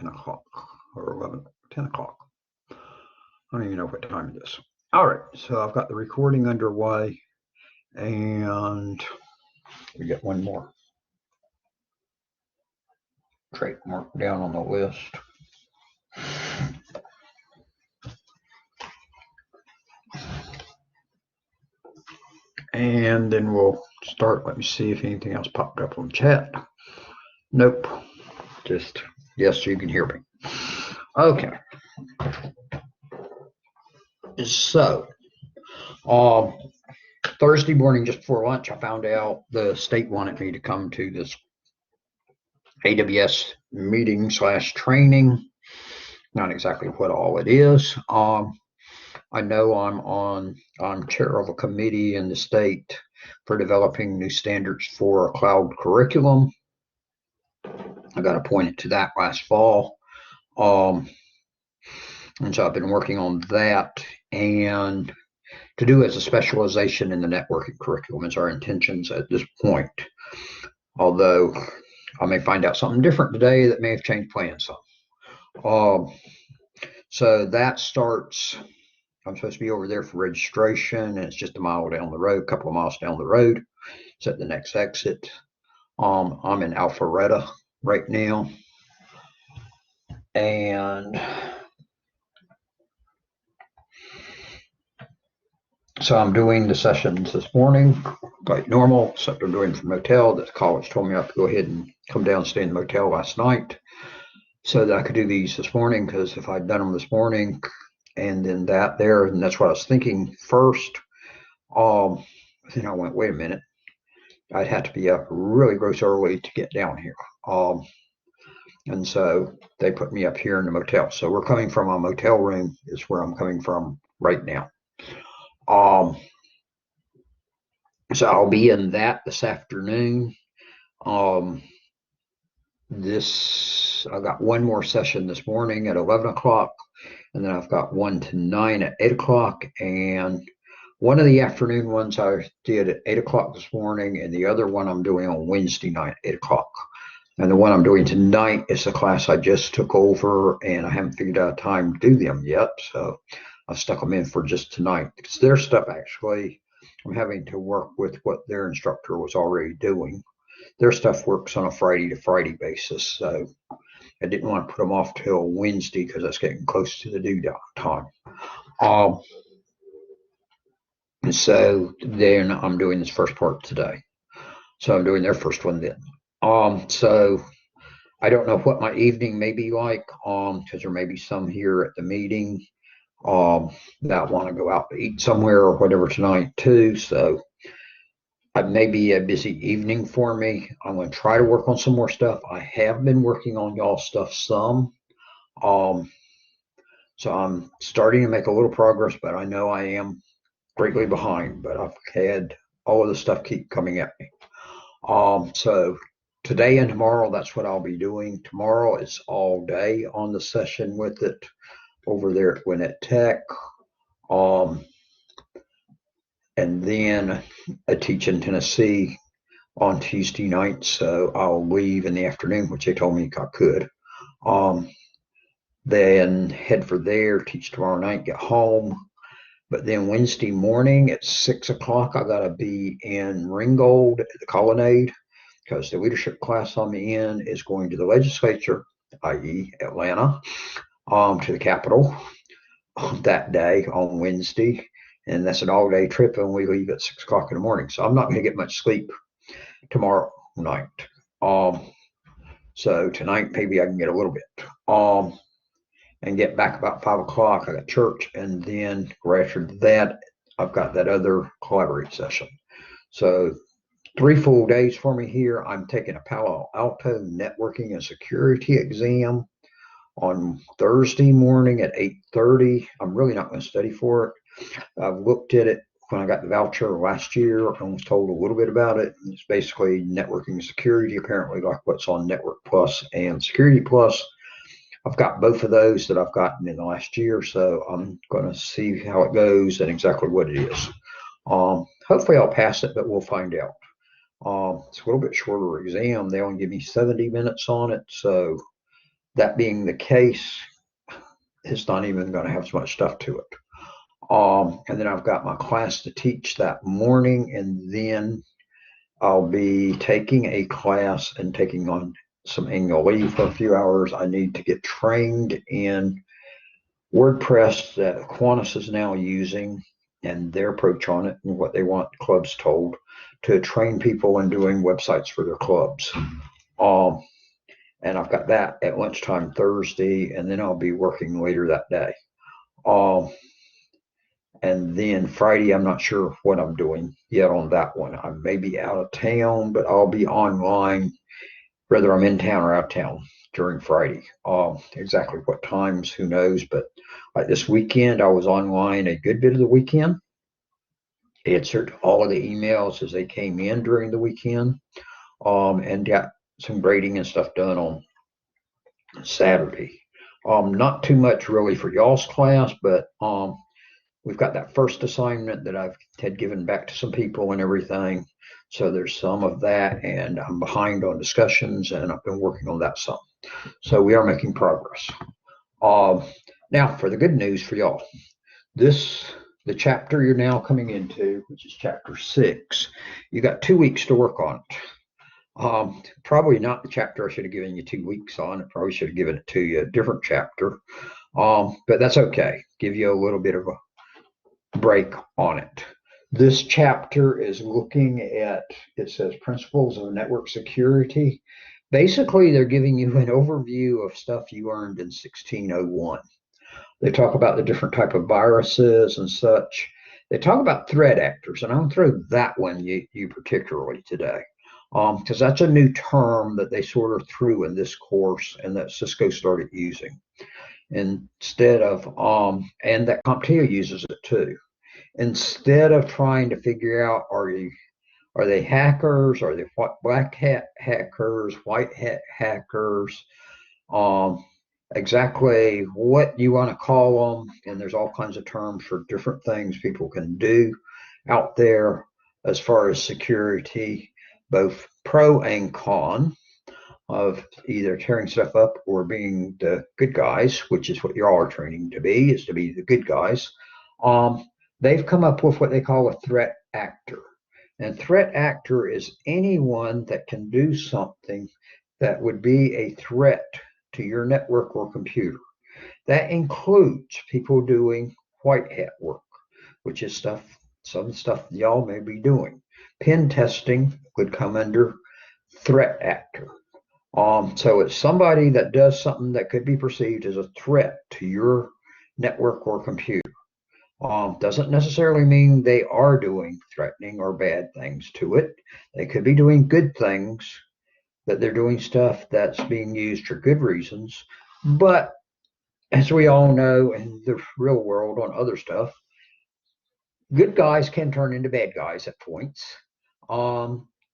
10 o'clock or 11, 10 o'clock. I don't even know what time it is. All right, so I've got the recording underway, and we got one more trait marked down on the list. And then we'll start. Let me see if anything else popped up on chat. Nope. Just, yes, you can hear me. Okay. So, Thursday morning, just before lunch, I found out the state wanted me to come to this AWS meeting / training. Not exactly what all it is. I know I'm chair of a committee in the state for developing new standards for a cloud curriculum. I got appointed to that last fall. And so I've been working on that, and to do as a specialization in the networking curriculum is our intentions at this point. Although I may find out something different today that may have changed plans some. So that starts, I'm supposed to be over there for registration, and it's just a mile down the road, a couple of miles down the road. It's at the next exit. I'm in Alpharetta right now. And so I'm doing the sessions this morning, like normal, except I'm doing from motel. The college told me I could go ahead and come down and stay in the motel last night so that I could do these this morning, because if I'd done them this morning and then that there, and that's what I was thinking first, then I went, wait a minute, I'd have to be up really gross early to get down here. And so they put me up here in the motel. So we're coming from a motel room is where I'm coming from right now. So I'll be in that this afternoon. I got one more session this morning at 11 o'clock, and then I've got one tonight at 8 o'clock, and one of the afternoon ones I did at 8 o'clock this morning, and the other one I'm doing on Wednesday night at 8 o'clock. And the one I'm doing tonight is a class I just took over, and I haven't figured out time to do them yet, so I stuck them in for just tonight. Because their stuff, actually, I'm having to work with what their instructor was already doing. Their stuff works on a Friday to Friday basis, so I didn't want to put them off till Wednesday because that's getting close to the due time. And so then I'm doing this first part today. So I'm doing their first one then. So I don't know what my evening may be like, because there may be some here at the meeting that want to go out to eat somewhere or whatever tonight too. So it may be a busy evening for me. I'm going to try to work on some more stuff. I have been working on y'all's stuff some. So I'm starting to make a little progress, but I know I am greatly behind, but I've had all of the stuff keep coming at me. So today and tomorrow, that's what I'll be doing. Tomorrow is all day on the session with it over there at Gwinnett Tech. And then I teach in Tennessee on Tuesday night, so I'll leave in the afternoon, which they told me I could. Then head for there, teach tomorrow night, get home. But then Wednesday morning at 6 o'clock, I gotta be in Ringgold at the Colonnade, because the leadership class I'm in is going to the legislature, i.e. Atlanta, to the Capitol that day on Wednesday. And that's an all-day trip, and we leave at 6 o'clock in the morning. So I'm not going to get much sleep tomorrow night. So tonight, maybe I can get a little bit. And get back about 5 o'clock. I got church, and then right after that, I've got that other collaborate session. So 3 full days for me here. I'm taking a Palo Alto networking and security exam on Thursday morning at 8:30. I'm really not going to study for it. I've looked at it when I got the voucher last year and was told a little bit about it. It's basically networking and security, apparently like what's on Network Plus and Security Plus. I've got both of those that I've gotten in the last year, so I'm going to see how it goes and exactly what it is. Hopefully I'll pass it, but we'll find out. It's a little bit shorter exam. They only give me 70 minutes on it, so that being the case, it's not even going to have as much stuff to it. And then I've got my class to teach that morning, and then I'll be taking a class and taking on some annual leave for a few hours. I need to get trained in WordPress that Aquinas is now using and their approach on it and what they want clubs told to train people in doing websites for their clubs. And I've got that at lunchtime Thursday, and then I'll be working later that day. And then Friday, I'm not sure what I'm doing yet on that one. I may be out of town, but I'll be online, whether I'm in town or out of town during Friday. Exactly what times, who knows? But like this weekend, I was online a good bit of the weekend, answered all of the emails as they came in during the weekend, and got some grading and stuff done on Saturday. Not too much really for y'all's class, but we've got that first assignment that I've had given back to some people and everything. So there's some of that, and I'm behind on discussions, and I've been working on that some. So we are making progress. Now for the good news for y'all. The chapter you're now coming into, which is chapter 6, you got 2 weeks to work on it. Probably not the chapter I should have given you 2 weeks on. I probably should have given it to you a different chapter. But that's okay. Give you a little bit of a break on it. This chapter is looking at, it says principles of network security. Basically, they're giving you an overview of stuff you learned in 1601. They talk about the different type of viruses and such. They talk about threat actors, and I'm going to throw that one you particularly today, because that's a new term that they sort of threw in this course and that Cisco started using. Instead of, and that CompTIA uses it too. Instead of trying to figure out, are they hackers? Are they black hat hackers, white hat hackers? Exactly what you want to call them, and there's all kinds of terms for different things people can do out there as far as security, both pro and con, of either tearing stuff up or being the good guys, which is what you all are training to be, is to be the good guys. They've come up with what they call a threat actor. And threat actor is anyone that can do something that would be a threat to your network or computer. That includes people doing white hat work, which is some stuff y'all may be doing. Pen testing would come under threat actor. So it's somebody that does something that could be perceived as a threat to your network or computer. Doesn't necessarily mean they are doing threatening or bad things to it. They could be doing good things, that they're doing stuff that's being used for good reasons. But as we all know in the real world on other stuff, good guys can turn into bad guys at points.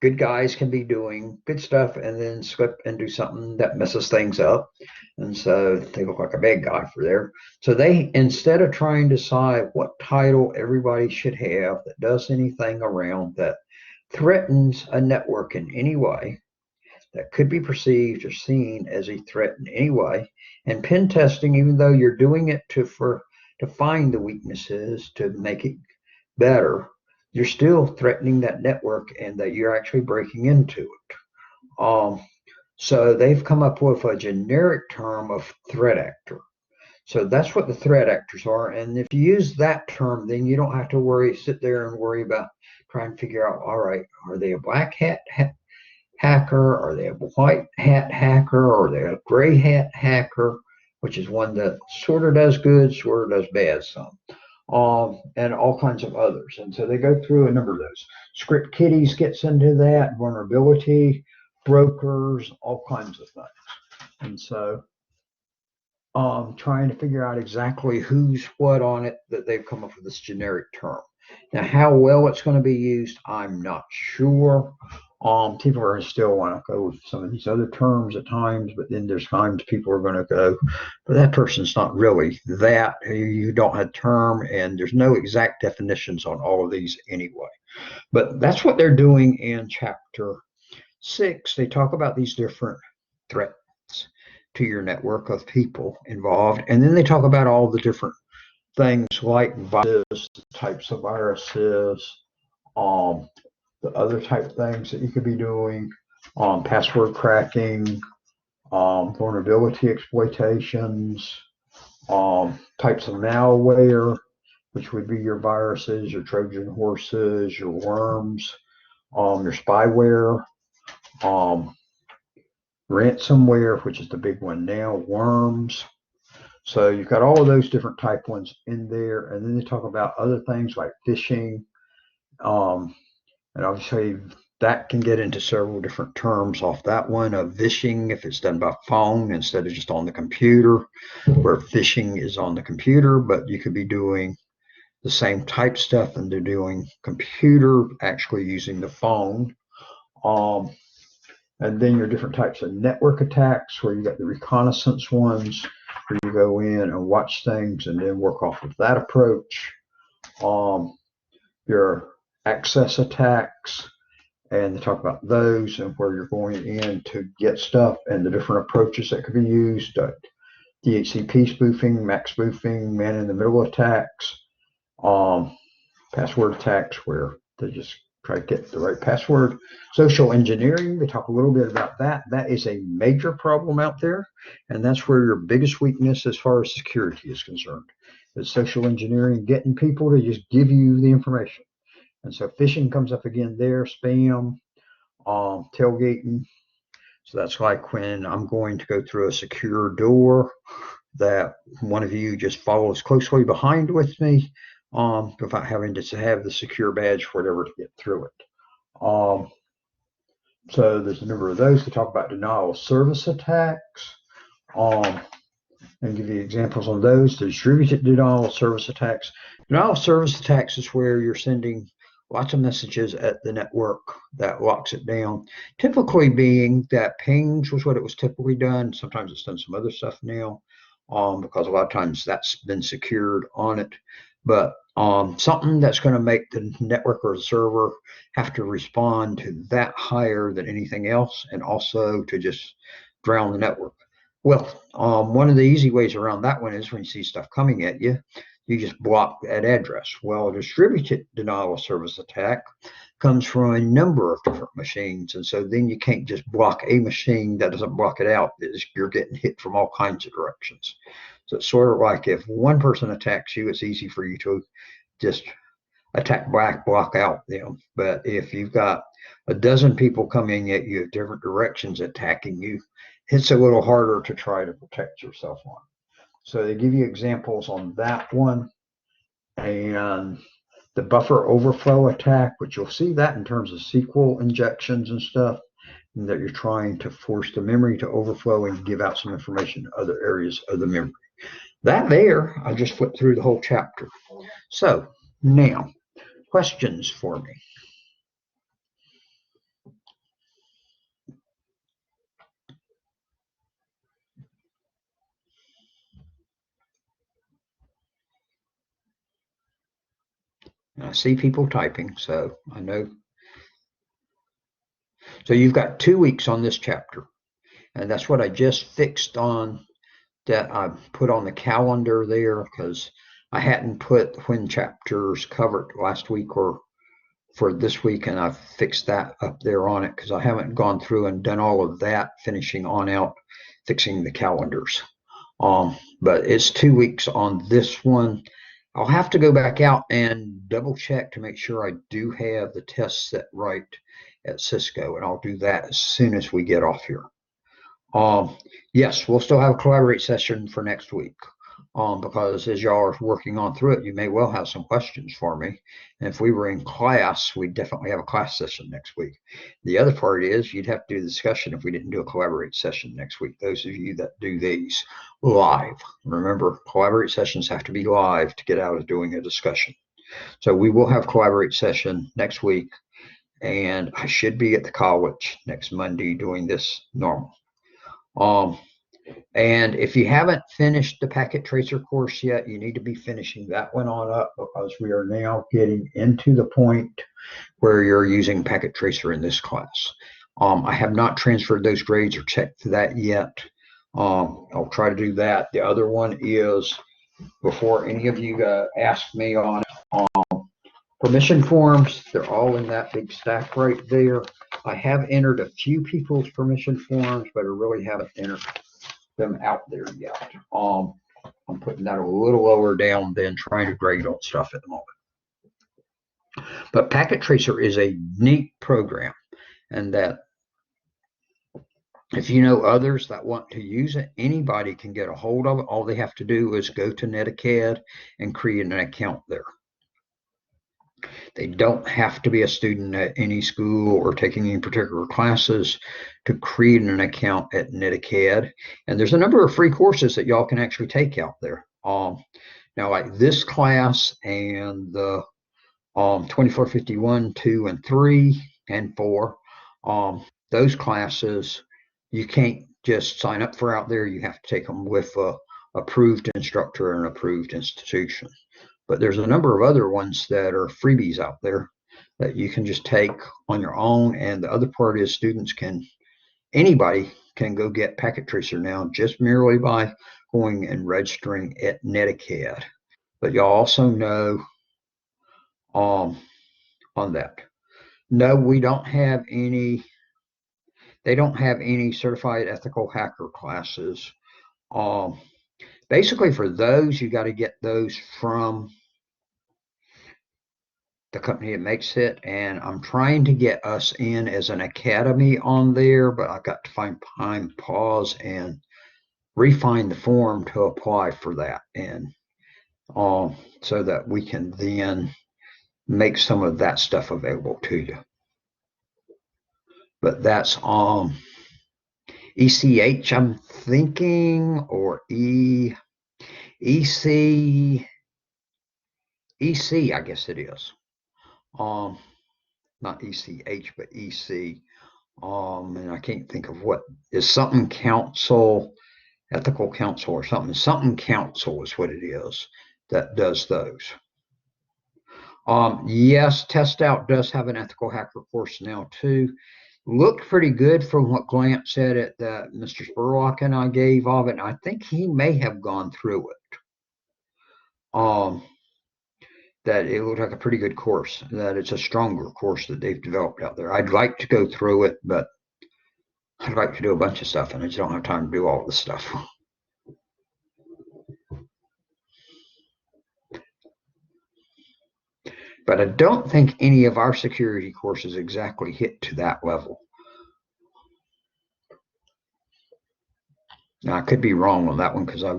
Good guys can be doing good stuff and then slip and do something that messes things up. And so they look like a bad guy for there. So they, instead of trying to decide what title everybody should have that does anything around that threatens a network in any way, that could be perceived or seen as a threat in any way. And pen testing, even though you're doing it to find the weaknesses to make it better, you're still threatening that network and that you're actually breaking into it. So they've come up with a generic term of threat actor. So that's what the threat actors are. And if you use that term, then you don't have to sit there and worry about trying to figure out, all right, are they a black hat hacker? Are they a white hat hacker? Or are they a gray hat hacker, which is one that sort of does good, sort of does bad some. And all kinds of others. And so they go through a number of those. Script Kiddies gets into that, vulnerability, brokers, all kinds of things. And so trying to figure out exactly who's what on it, that they've come up with this generic term. Now, how well it's going to be used, I'm not sure. People are still want to go with some of these other terms at times, but then there's times people are going to go, but that person's not really that. You don't have term, and there's no exact definitions on all of these anyway. But that's what they're doing in chapter 6. They talk about these different threats. to your network of people involved. And then they talk about all the different things like viruses, types of viruses, um, the other type things that you could be doing, password cracking, vulnerability exploitations, types of malware, which would be your viruses, your Trojan horses, your worms, your spyware, um, ransomware, which is the big one now, worms. So you've got all of those different type ones in there. And then they talk about other things like phishing. And obviously that can get into several different terms off that one of phishing if it's done by phone instead of just on the computer, where phishing is on the computer, but you could be doing the same type stuff and they're doing computer actually using the phone. And then your different types of network attacks where you got the reconnaissance ones where you go in and watch things and then work off of that approach. Your access attacks, and they talk about those and where you're going in to get stuff and the different approaches that could be used. DHCP spoofing, MAC spoofing, man-in-the-middle attacks, password attacks where they just try to get the right password. Social engineering, they talk a little bit about that. That is a major problem out there, and that's where your biggest weakness as far as security is concerned. Is social engineering, getting people to just give you the information. And so phishing comes up again there, spam, tailgating. So that's like when I'm going to go through a secure door that one of you just follows closely behind with me without having to have the secure badge or whatever to get through it. So there's a number of those to talk about denial of service attacks. And give you examples on those. Distributed denial of service attacks. Denial of service attacks is where you're sending lots of messages at the network that locks it down. Typically being that pings was what it was typically done. Sometimes it's done some other stuff now because a lot of times that's been secured on it. But something that's going to make the network or the server have to respond to that higher than anything else, and also to just drown the network. Well, one of the easy ways around that one is when you see stuff coming at you, you just block that address. Well, a distributed denial of service attack comes from a number of different machines. And so then you can't just block a machine that doesn't block it out. You're getting hit from all kinds of directions. So it's sort of like if one person attacks you, it's easy for you to just attack back, block out them. But if you've got a dozen people coming at you at different directions attacking you, it's a little harder to try to protect yourself on. So they give you examples on that one. And the buffer overflow attack, which you'll see that in terms of SQL injections and stuff, and that you're trying to force the memory to overflow and give out some information to other areas of the memory. That there, I just flipped through the whole chapter. So now, questions for me. I see people typing, so I know. So you've got 2 weeks on this chapter, and that's what I just fixed on that I put on the calendar there because I hadn't put when chapters covered last week or for this week, and I fixed that up there on it because I haven't gone through and done all of that, finishing on out, fixing the calendars. But it's 2 weeks on this one. I'll have to go back out and double check to make sure I do have the test set right at Cisco, and I'll do that as soon as we get off here. Yes, we'll still have a collaborate session for next week because as y'all are working on through it, you may well have some questions for me. And if we were in class, we'd definitely have a class session next week. The other part is you'd have to do the discussion if we didn't do a collaborate session next week. Those of you that do these live, remember, collaborate sessions have to be live to get out of doing a discussion. So we will have collaborate session next week, and I should be at the college next Monday doing this normal. And if you haven't finished the packet tracer course yet, you need to be finishing that one on up because we are now getting into the point where you're using packet tracer in this class. I have not transferred those grades or checked that yet. I'll try to do that. The other one is, before any of you ask me on permission forms, they're all in that big stack right there. I have entered a few people's permission forms, but I really haven't entered them out there yet. I'm putting that a little lower down than trying to grade on stuff at the moment. But Packet Tracer is a neat program, and that if you know others that want to use it, anybody can get a hold of it. All they have to do is go to Netacad and create an account there. They don't have to be a student at any school or taking any particular classes to create an account at Netacad. And there's a number of free courses that y'all can actually take out there. Now, like this class and the 2451, 2, and 3, and 4, those classes, you can't just sign up for out there. You have to take them with a approved instructor and approved institution. But there's a number of other ones that are freebies out there that you can just take on your own. And the other part is anybody can go get Packet Tracer now just merely by going and registering at Netacad. But y'all also know on that. No, we don't have any. They don't have any certified ethical hacker classes. Basically, for those, you got to get those from the company that makes it, and I'm trying to get us in as an academy on there, but I've got to find time, pause, and refine the form to apply for that, and so that we can then make some of that stuff available to you. But that's ECH, I'm thinking, or EC, I guess it is. Not ECH, but EC. And I can't think of what is something council, ethical council or something. Something council is what it is that does those. Yes, Test Out does have an ethical hacker course now too. Looked pretty good from what Grant said at that Mr. Spurlock and I gave of it. I think he may have gone through it. That it looked like a pretty good course, that it's a stronger course that they've developed out there. I'd like to go through it, but I'd like to do a bunch of stuff, and I just don't have time to do all this stuff. But I don't think any of our security courses exactly hit to that level. Now, I could be wrong on that one because I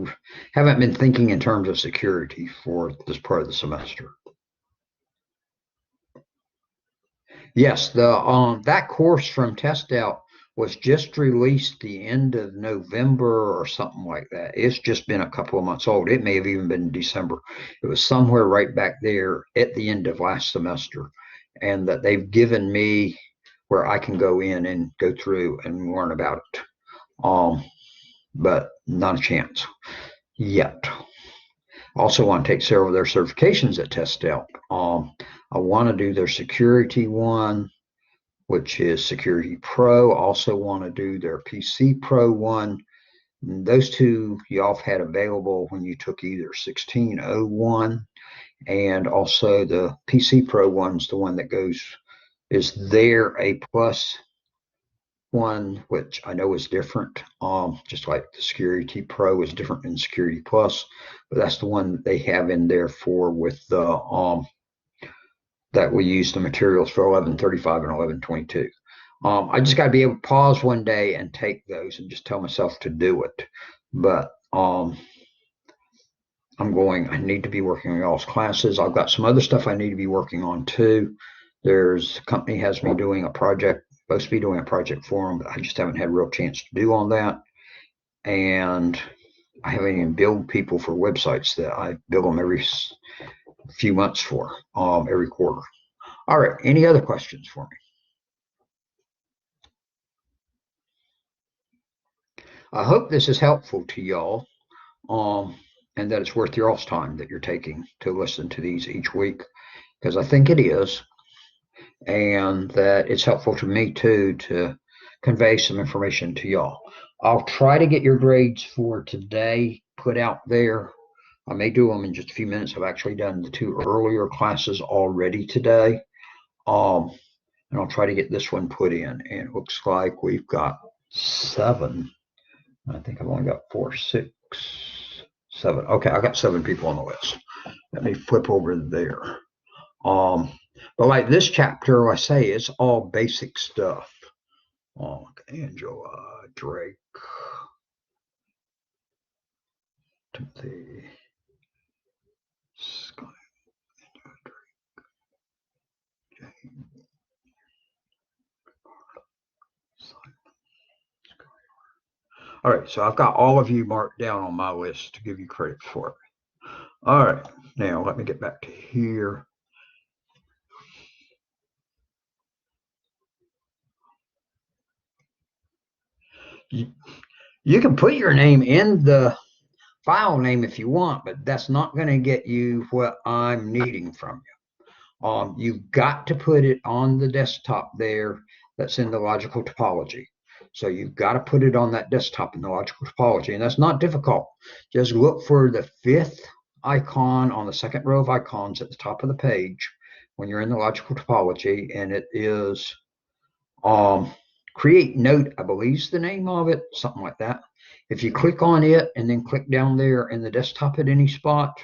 haven't been thinking in terms of security for this part of the semester. Yes, that course from Test Out was just released the end of November or something like that. It's just been a couple of months old. It may have even been December. It was somewhere right back there at the end of last semester, and that they've given me where I can go in and go through and learn about it. But not a chance yet. Also want to take several of their certifications at Test Out. I want to do their security one, which is Security Pro. Also want to do their PC Pro one. And those two y'all have had available when you took either 1601, and also the PC Pro one's the one that is their A plus one, which I know is different. Just like the Security Pro is different than Security Plus, but that's the one that they have in there for with the that we use the materials for 1135 and 1122. I just got to be able to pause one day and take those and just tell myself to do it. But I need to be working on y'all's classes. I've got some other stuff I need to be working on too. The company has me doing a project, supposed to be doing a project for them, but I just haven't had a real chance to do on that. And I haven't even billed people for websites that I bill them every few months for, every quarter. All right, any other questions for me? I hope this is helpful to y'all, and that it's worth y'all's time that you're taking to listen to these each week, because I think it is, and that it's helpful to me too to convey some information to y'all. I'll try to get your grades for today put out there. I may do them in just a few minutes. I've actually done the 2 earlier classes already today. Um, and I'll try to get this one put in. And it looks like we've got 7. I think I've only got 4, 6, 7. Okay, I got 7 people on the list. Let me flip over there. But like this chapter, I say it's all basic stuff. Angela, Drake, Timothy, Scott, Jane, Simon. All right, so I've got all of you marked down on my list to give you credit for it. All right, now let me get back to here. You can put your name in the file name if you want, but that's not going to get you what I'm needing from you. You've got to put it on the desktop there that's in the logical topology. So you've got to put it on that desktop in the logical topology, and that's not difficult. Just look for the 5th icon on the 2nd row of icons at the top of the page when you're in the logical topology, and it is create note, I believe is the name of it, something like that. If you click on it and then click down there in the desktop at any spot,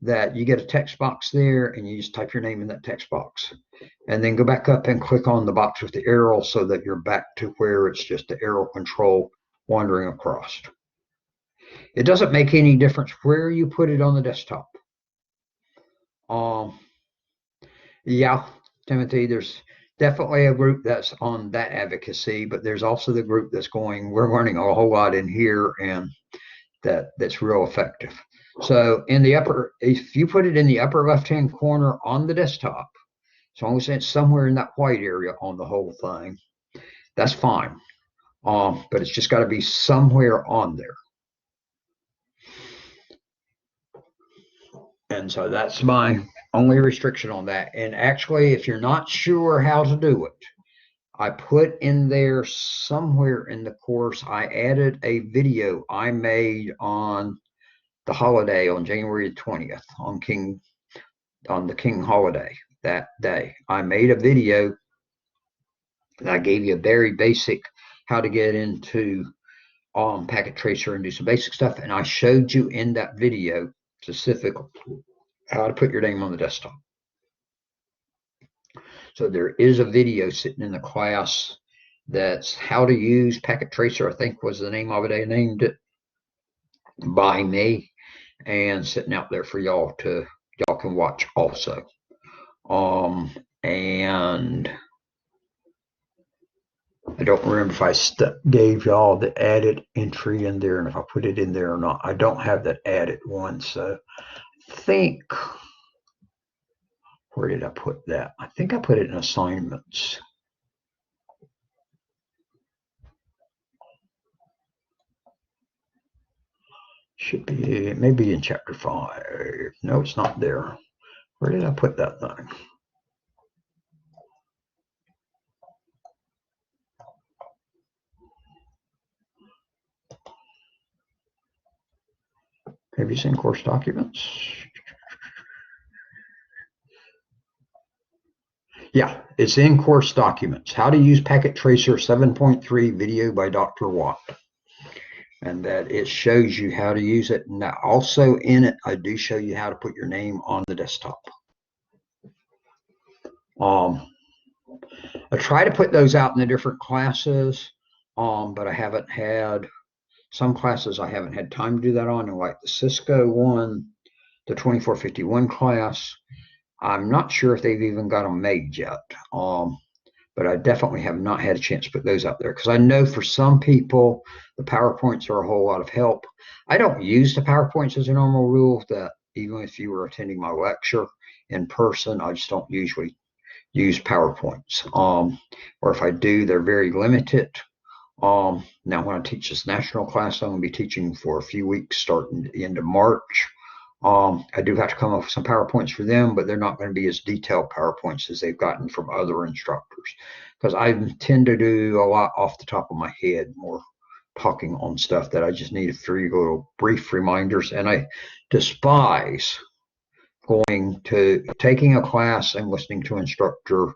that you get a text box there, and you just type your name in that text box. And then go back up and click on the box with the arrow so that you're back to where it's just the arrow control wandering across. It doesn't make any difference where you put it on the desktop. Yeah, Timothy, there's definitely a group that's on that advocacy, but there's also the group that's going, we're learning a whole lot in here, and that's real effective. So in the upper, if you put it in the upper left-hand corner on the desktop, as long as it's somewhere in that white area on the whole thing, that's fine. But it's just got to be somewhere on there. And so that's my only restriction on that. And actually, if you're not sure how to do it, I put in there somewhere in the course, I added a video I made on the holiday on January 20th on the King holiday that day. I made a video and I gave you a very basic how to get into Packet Tracer and do some basic stuff. And I showed you in that video specifically how to put your name on the desktop. So there is a video sitting in the class that's how to use Packet Tracer, I think was the name of it. I named it by me, and sitting out there for y'all can watch also. And I don't remember if I gave y'all the added entry in there and if I put it in there or not. I don't have that added one, so I think, where did I put that? I think I put it in assignments. Should be maybe in chapter 5. No, it's not there. Where did I put that thing? Have you seen course documents? Yeah, it's in course documents. How to use Packet Tracer 7.3 video by Dr. Watt. And that it shows you how to use it. And also in it, I do show you how to put your name on the desktop. I try to put those out in the different classes, but I haven't had some classes I haven't had time to do that on, and like the Cisco one, the 2451 class, I'm not sure if they've even got them made yet. But I definitely have not had a chance to put those up there because I know for some people the PowerPoints are a whole lot of help. I don't use the PowerPoints as a normal rule, that even if you were attending my lecture in person, I just don't usually use PowerPoints. Or if I do, they're very limited. Now when I teach this national class, I'm going to be teaching for a few weeks starting at the end of March. I do have to come up with some PowerPoints for them, but they're not going to be as detailed PowerPoints as they've gotten from other instructors, because I tend to do a lot off the top of my head more talking on stuff that I just need a few little brief reminders. And I despise taking a class and listening to an instructor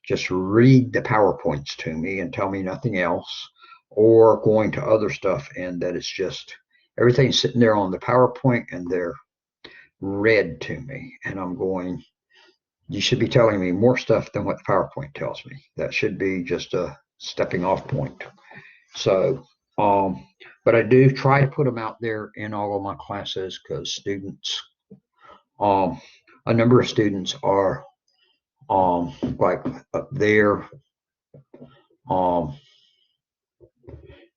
just read the PowerPoints to me and tell me nothing else, or going to other stuff and that it's just everything's sitting there on the PowerPoint and they're read to me. And I'm going, you should be telling me more stuff than what the PowerPoint tells me. That should be just a stepping off point. So, but I do try to put them out there in all of my classes because students, a number of students are like up there,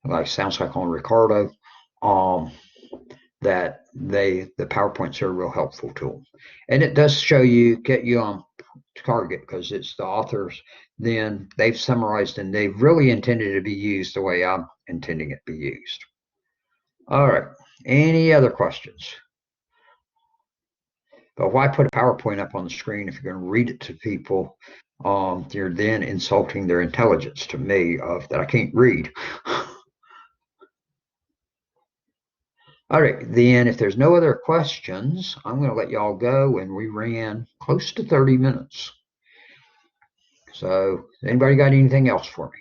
like sounds like on Ricardo, that the PowerPoints are real helpful to them. And it does show you, get you on target because it's the authors, then they've summarized and they've really intended it to be used the way I'm intending it to be used. All right, any other questions? But why put a PowerPoint up on the screen if you're going to read it to people? You're then insulting their intelligence to me of that I can't read. All right, then if there's no other questions, I'm going to let y'all go, and we ran close to 30 minutes. So anybody got anything else for me?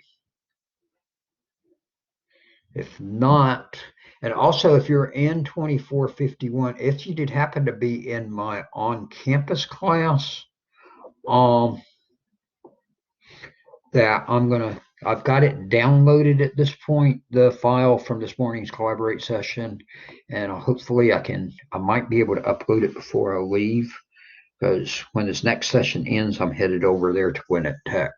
If not, and also if you're in 2451, if you did happen to be in my on-campus class, that I've got it downloaded at this point, the file from this morning's Collaborate session, and hopefully I might be able to upload it before I leave, because when this next session ends, I'm headed over there to Gwinnett Tech.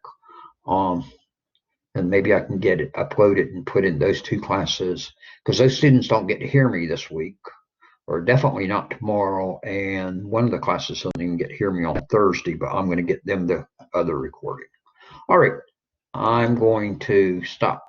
And maybe I can get it uploaded and put in those two classes, because those students don't get to hear me this week, or definitely not tomorrow, and one of the classes doesn't even get to hear me on Thursday, but I'm going to get them the other recording. All right, I'm going to stop.